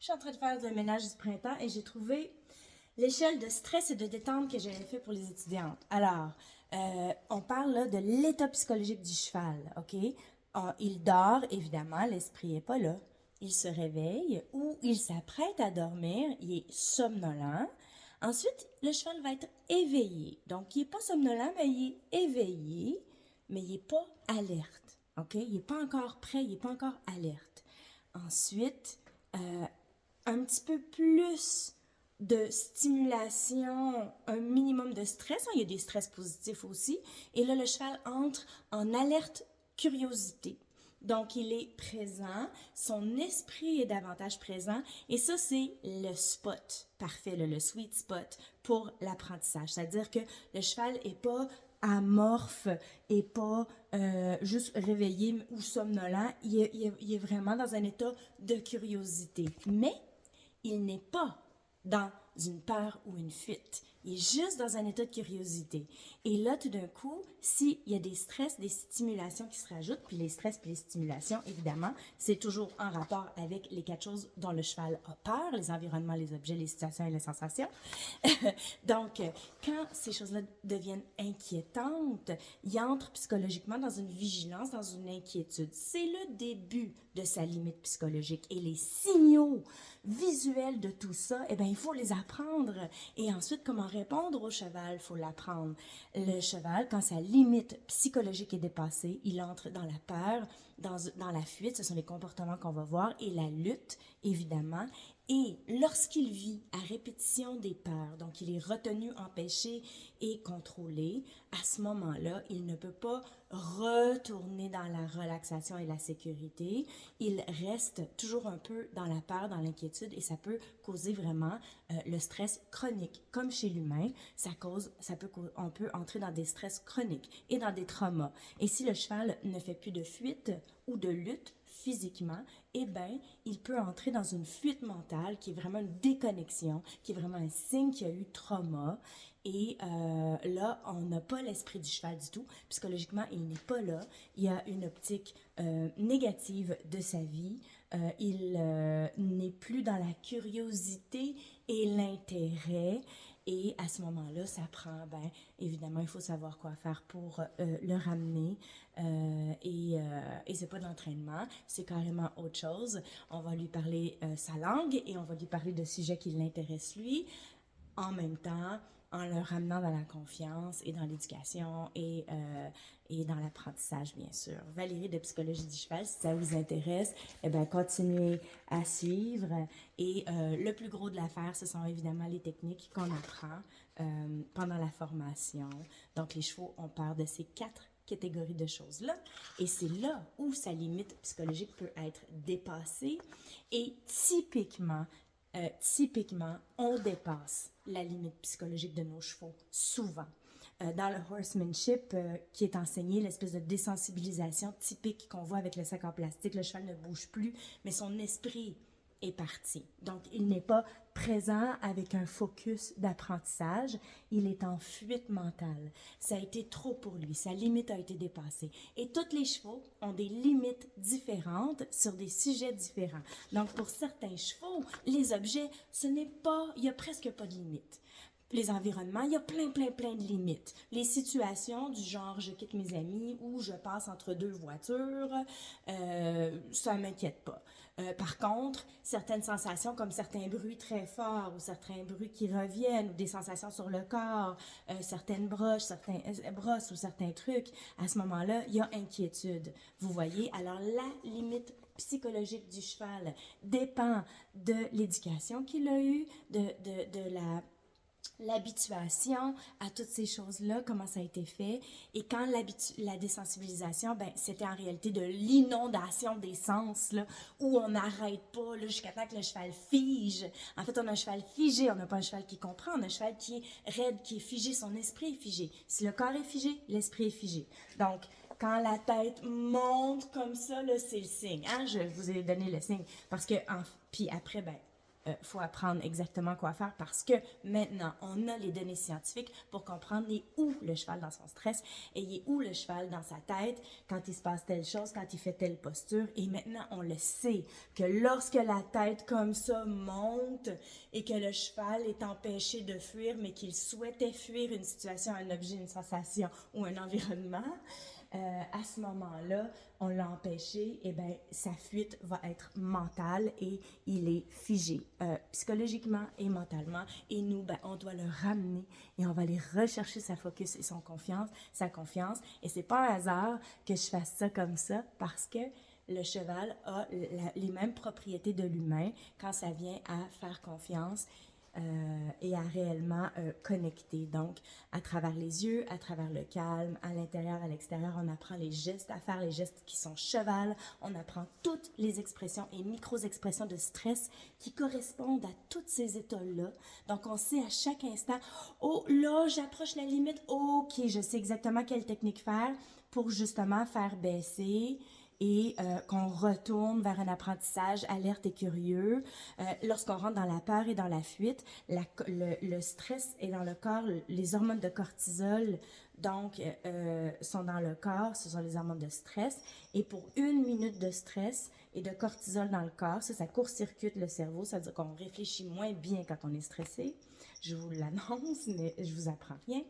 Je suis en train de faire le ménage du printemps et j'ai trouvé l'échelle de stress et de détente que j'avais fait pour les étudiantes. Alors, on parle là de l'état psychologique du cheval, OK? Il dort, évidemment, l'esprit n'est pas là. Il se réveille ou il s'apprête à dormir, il est somnolent. Ensuite, le cheval va être éveillé. Donc, il n'est pas somnolent, mais il est éveillé, mais il n'est pas alerte, OK? Il n'est pas encore prêt, il n'est pas encore alerte. Ensuite, un petit peu plus de stimulation, un minimum de stress. Il y a des stress positifs aussi. Et là, le cheval entre en alerte curiosité. Donc, il est présent, son esprit est davantage présent, et ça, c'est le spot parfait, le sweet spot pour l'apprentissage. C'est-à-dire que le cheval n'est pas amorphe et pas juste réveillé ou somnolent. Il est vraiment dans un état de curiosité. Mais il n'est pas dans une peur ou une fuite. Il est juste dans un état de curiosité. Et là, tout d'un coup, s'il y a des stress, des stimulations qui se rajoutent, puis les stress puis les stimulations, évidemment, c'est toujours en rapport avec les quatre choses dont le cheval a peur, les environnements, les objets, les situations et les sensations. Donc, quand ces choses-là deviennent inquiétantes, il entre psychologiquement dans une vigilance, dans une inquiétude. C'est le début de sa limite psychologique. Et les signaux visuels de tout ça, eh bien, il faut les apprendre. Et ensuite, comment répondre au cheval, il faut l'apprendre. Le cheval, quand sa limite psychologique est dépassée, il entre dans la peur, dans la fuite, ce sont les comportements qu'on va voir, et la lutte, évidemment. Et lorsqu'il vit à répétition des peurs, donc il est retenu, empêché et contrôlé, à ce moment-là, il ne peut pas retourner dans la relaxation et la sécurité. Il reste toujours un peu dans la peur, dans l'inquiétude, et ça peut causer vraiment le stress chronique. Comme chez l'humain, on peut entrer dans des stress chroniques et dans des traumas. Et si le cheval ne fait plus de fuite ou de lutte, physiquement, eh bien, il peut entrer dans une fuite mentale qui est vraiment une déconnexion, qui est vraiment un signe qu'il y a eu trauma. Et là, on n'a pas l'esprit du cheval du tout. Psychologiquement, il n'est pas là. Il y a une optique négative de sa vie. Il n'est plus dans la curiosité et l'intérêt. Et à ce moment-là, ça prend, ben, évidemment, il faut savoir quoi faire pour le ramener. Et c'est pas de l'entraînement, c'est carrément autre chose. On va lui parler sa langue et on va lui parler de sujets qui l'intéressent lui, en même temps, en le ramenant dans la confiance et dans l'éducation et dans l'apprentissage, bien sûr. Valérie de Psychologie du cheval, si ça vous intéresse, eh bien, continuez à suivre. Et le plus gros de l'affaire, ce sont évidemment les techniques qu'on apprend pendant la formation. Donc, les chevaux ont peur de ces quatre catégories de choses-là. Et c'est là où sa limite psychologique peut être dépassée. Et typiquement, on dépasse la limite psychologique de nos chevaux, souvent. Dans le horsemanship qui est enseigné, l'espèce de désensibilisation typique qu'on voit avec le sac en plastique, le cheval ne bouge plus, mais son esprit est parti. Donc, il n'est pas présent avec un focus d'apprentissage, il est en fuite mentale. Ça a été trop pour lui, sa limite a été dépassée. Et tous les chevaux ont des limites différentes sur des sujets différents. Donc, pour certains chevaux, les objets, il n'y a presque pas de limite. Les environnements, il y a plein de limites. Les situations du genre je quitte mes amis ou je passe entre deux voitures, ça ne m'inquiète pas. Par contre, certaines sensations comme certains bruits très forts ou certains bruits qui reviennent ou des sensations sur le corps, certaines brosses ou certains trucs, à ce moment-là, il y a inquiétude. Vous voyez? Alors la limite psychologique du cheval dépend de l'éducation qu'il a eue, de l'habituation à toutes ces choses-là, comment ça a été fait. Et quand la désensibilisation, ben, c'était en réalité de l'inondation des sens, là, où on n'arrête pas là, jusqu'à temps que le cheval fige. En fait, on a un cheval figé, on n'a pas un cheval qui comprend, on a un cheval qui est raide, qui est figé, son esprit est figé. Si le corps est figé, l'esprit est figé. Donc, quand la tête monte comme ça, là, c'est le signe. Hein? Je vous ai donné le signe. Parce que, puis après, ben, faut apprendre exactement quoi faire parce que maintenant, on a les données scientifiques pour comprendre il est où le cheval dans son stress et il est où le cheval dans sa tête quand il se passe telle chose, quand il fait telle posture. Et maintenant, on le sait que lorsque la tête comme ça monte et que le cheval est empêché de fuir, mais qu'il souhaitait fuir une situation, un objet, une sensation ou un environnement, à ce moment-là, on l'a empêché, et bien, sa fuite va être mentale et il est figé psychologiquement et mentalement. Et nous, ben, on doit le ramener et on va aller rechercher sa focus et son confiance, sa confiance. Et c'est pas un hasard que je fasse ça comme ça parce que le cheval a les mêmes propriétés de l'humain quand ça vient à faire confiance et à réellement connecter. Donc, à travers les yeux, à travers le calme, à l'intérieur, à l'extérieur, on apprend les gestes à faire, les gestes qui sont cheval. On apprend toutes les expressions et micro-expressions de stress qui correspondent à tous ces états-là. Donc, on sait à chaque instant, oh là, j'approche la limite, ok, je sais exactement quelle technique faire pour justement faire baisser et qu'on retourne vers un apprentissage alerte et curieux. Lorsqu'on rentre dans la peur et dans la fuite, le stress est dans le corps, les hormones de cortisol donc sont dans le corps, ce sont les hormones de stress. Et pour 1 minute de stress et de cortisol dans le corps, ça court-circuite le cerveau, ça veut dire qu'on réfléchit moins bien quand on est stressé. Je vous l'annonce, mais je vous apprends rien.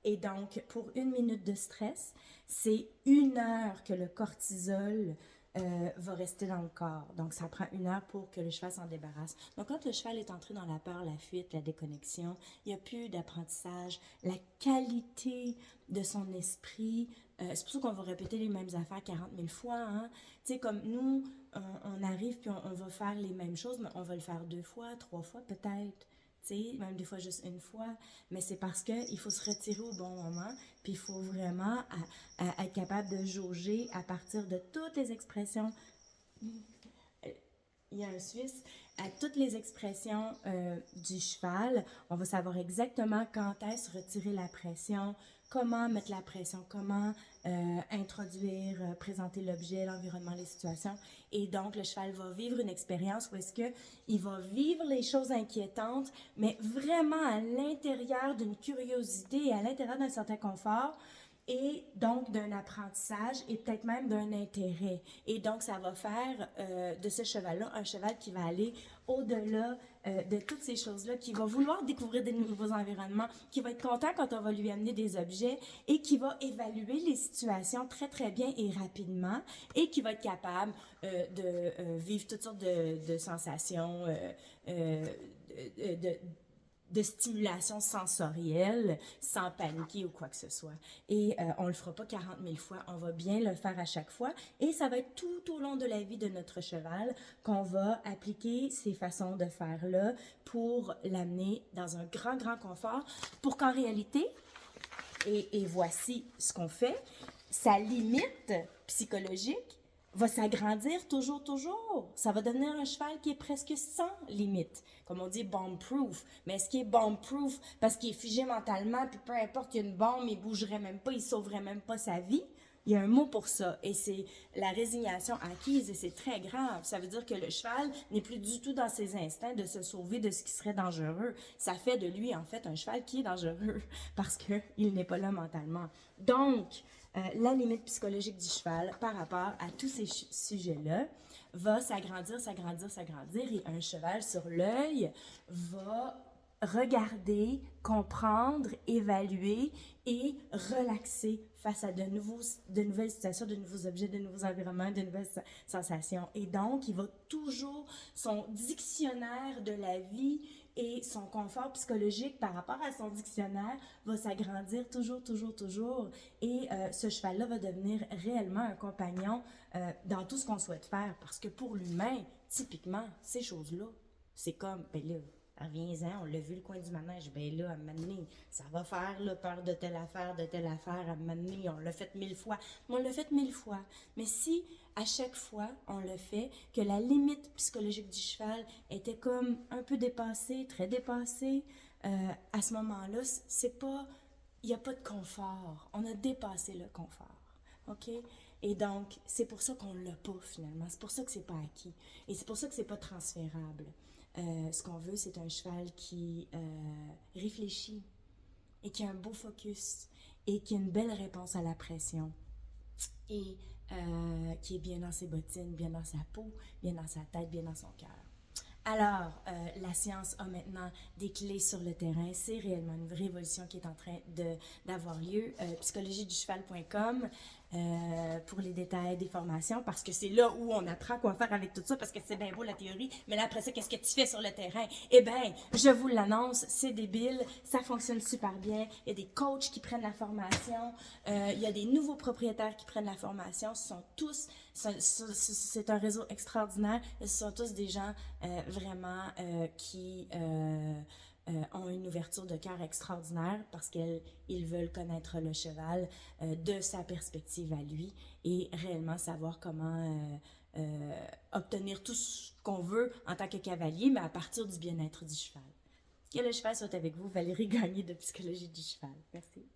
Et donc, pour 1 minute de stress, c'est 1 heure que le cortisol va rester dans le corps. Donc, ça prend 1 heure pour que le cheval s'en débarrasse. Donc, quand le cheval est entré dans la peur, la fuite, la déconnexion, il n'y a plus d'apprentissage. La qualité de son esprit, c'est pour ça qu'on va répéter les mêmes affaires 40 000 fois. Hein? Tu sais, comme nous, on arrive puis on va faire les mêmes choses, mais on va le faire 2 fois, 3 fois peut-être. T'sais, même des fois juste 1 fois, mais c'est parce qu'il faut se retirer au bon moment, puis il faut vraiment être capable de jauger à partir de toutes les expressions. Il y a un Suisse, à toutes les expressions du cheval, on va savoir exactement quand est-ce retirer la pression, comment mettre la pression, comment introduire, présenter l'objet, l'environnement, les situations. Et donc, le cheval va vivre une expérience où est-ce qu'il va vivre les choses inquiétantes, mais vraiment à l'intérieur d'une curiosité et à l'intérieur d'un certain confort, et donc d'un apprentissage et peut-être même d'un intérêt. Et donc, ça va faire de ce cheval-là un cheval qui va aller au-delà de toutes ces choses-là, qui va vouloir découvrir des nouveaux environnements, qui va être content quand on va lui amener des objets et qui va évaluer les situations très, très bien et rapidement et qui va être capable de vivre toutes sortes de sensations, de stimulation sensorielle sans paniquer ou quoi que ce soit. Et on le fera pas 40 000 fois, on va bien le faire à chaque fois. Et ça va être tout au long de la vie de notre cheval qu'on va appliquer ces façons de faire-là pour l'amener dans un grand, grand confort, pour qu'en réalité, et voici ce qu'on fait, sa limite psychologique va s'agrandir toujours, toujours. Ça va devenir un cheval qui est presque sans limite. Comme on dit, bomb-proof. Mais est-ce qu'il est bomb-proof parce qu'il est figé mentalement, puis peu importe, il y a une bombe, il bougerait même pas, il sauverait même pas sa vie? Il y a un mot pour ça, et c'est la résignation acquise, et c'est très grave. Ça veut dire que le cheval n'est plus du tout dans ses instincts de se sauver de ce qui serait dangereux. Ça fait de lui, en fait, un cheval qui est dangereux, parce qu'il n'est pas là mentalement. Donc, la limite psychologique du cheval par rapport à tous ces sujets-là va s'agrandir, s'agrandir, s'agrandir, et un cheval sur l'œil va regarder, comprendre, évaluer et relaxer face à de nouvelles situations, de nouveaux objets, de nouveaux environnements, de nouvelles sensations. Et donc, il va toujours, son dictionnaire de la vie et son confort psychologique par rapport à son dictionnaire va s'agrandir toujours, toujours, toujours. Et ce cheval-là va devenir réellement un compagnon dans tout ce qu'on souhaite faire. Parce que pour l'humain, typiquement, ces choses-là, c'est comme, ben là, reviens-en, on l'a vu le coin du manège, ben là, à un moment donné, ça va faire là, peur de telle affaire, à un moment donné, on l'a fait 1000 fois. Mais on l'a fait 1000 fois. Mais si, à chaque fois, on le fait, que la limite psychologique du cheval était comme un peu dépassée, très dépassée, à ce moment-là, c'est pas, il n'y a pas de confort. On a dépassé le confort. OK? Et donc, c'est pour ça qu'on l'a pas finalement. C'est pour ça que c'est pas acquis. Et c'est pour ça que c'est pas transférable. Ce qu'on veut, c'est un cheval qui réfléchit et qui a un beau focus et qui a une belle réponse à la pression et qui est bien dans ses bottines, bien dans sa peau, bien dans sa tête, bien dans son cœur. Alors, la science a maintenant des clés sur le terrain. C'est réellement une révolution qui est en train d'avoir lieu. Psychologieducheval.com pour les détails des formations, parce que c'est là où on apprend quoi faire avec tout ça, parce que c'est bien beau la théorie, mais là après ça, qu'est-ce que tu fais sur le terrain? Eh bien, je vous l'annonce, c'est débile, ça fonctionne super bien. Il y a des coachs qui prennent la formation, il y a des nouveaux propriétaires qui prennent la formation. Ce sont tous, c'est un réseau extraordinaire. Ce sont tous des gens vraiment qui ont une ouverture de cœur extraordinaire parce qu'ils veulent connaître le cheval de sa perspective à lui et réellement savoir comment obtenir tout ce qu'on veut en tant que cavalier, mais à partir du bien-être du cheval. Que le cheval soit avec vous, Valérie Gagné de Psychologie du cheval. Merci.